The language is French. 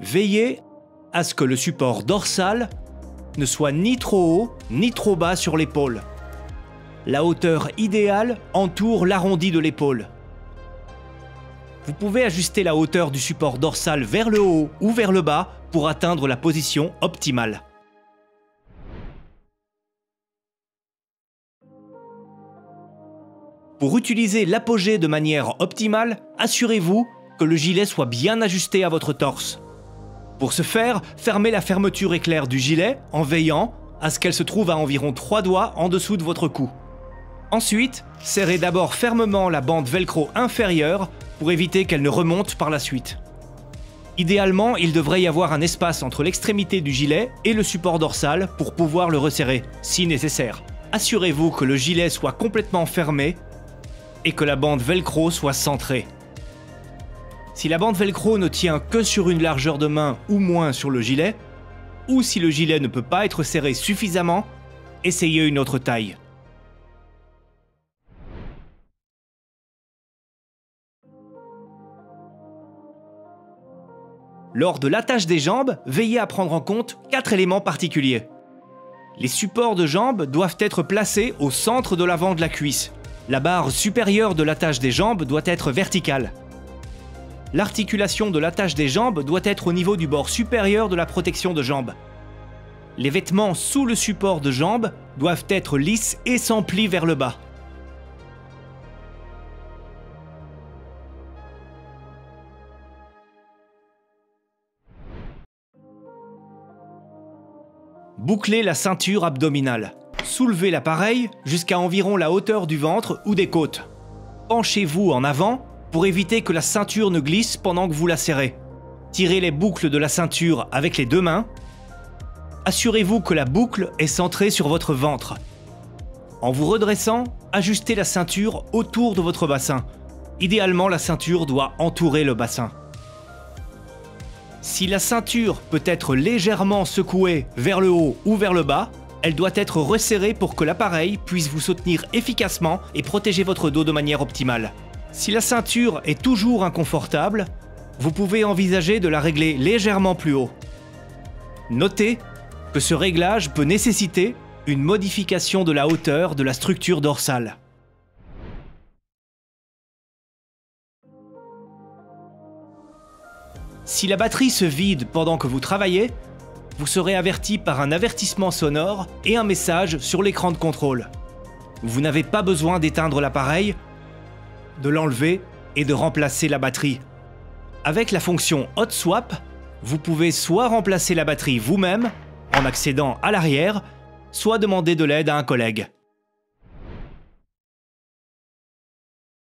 Veillez à ce que le support dorsal ne soit ni trop haut ni trop bas sur l'épaule. La hauteur idéale entoure l'arrondi de l'épaule. Vous pouvez ajuster la hauteur du support dorsal vers le haut ou vers le bas pour atteindre la position optimale. Pour utiliser l'apogée de manière optimale, assurez-vous que le gilet soit bien ajusté à votre torse. Pour ce faire, fermez la fermeture éclair du gilet en veillant à ce qu'elle se trouve à environ 3 doigts en dessous de votre cou. Ensuite, serrez d'abord fermement la bande velcro inférieure pour éviter qu'elle ne remonte par la suite. Idéalement, il devrait y avoir un espace entre l'extrémité du gilet et le support dorsal pour pouvoir le resserrer, si nécessaire. Assurez-vous que le gilet soit complètement fermé et que la bande velcro soit centrée. Si la bande velcro ne tient que sur une largeur de main ou moins sur le gilet, ou si le gilet ne peut pas être serré suffisamment, essayez une autre taille. Lors de l'attache des jambes, veillez à prendre en compte 4 éléments particuliers. Les supports de jambes doivent être placés au centre de l'avant de la cuisse. La barre supérieure de l'attache des jambes doit être verticale. L'articulation de l'attache des jambes doit être au niveau du bord supérieur de la protection de jambes. Les vêtements sous le support de jambes doivent être lisses et sans plis vers le bas. Bouclez la ceinture abdominale. Soulevez l'appareil jusqu'à environ la hauteur du ventre ou des côtes. Penchez-vous en avant pour éviter que la ceinture ne glisse pendant que vous la serrez. Tirez les boucles de la ceinture avec les 2 mains. Assurez-vous que la boucle est centrée sur votre ventre. En vous redressant, ajustez la ceinture autour de votre bassin. Idéalement, la ceinture doit entourer le bassin. Si la ceinture peut être légèrement secouée vers le haut ou vers le bas, elle doit être resserrée pour que l'appareil puisse vous soutenir efficacement et protéger votre dos de manière optimale. Si la ceinture est toujours inconfortable, vous pouvez envisager de la régler légèrement plus haut. Notez que ce réglage peut nécessiter une modification de la hauteur de la structure dorsale. Si la batterie se vide pendant que vous travaillez, vous serez averti par un avertissement sonore et un message sur l'écran de contrôle. Vous n'avez pas besoin d'éteindre l'appareil, de l'enlever et de remplacer la batterie. Avec la fonction Hot Swap, vous pouvez soit remplacer la batterie vous-même en accédant à l'arrière, soit demander de l'aide à un collègue.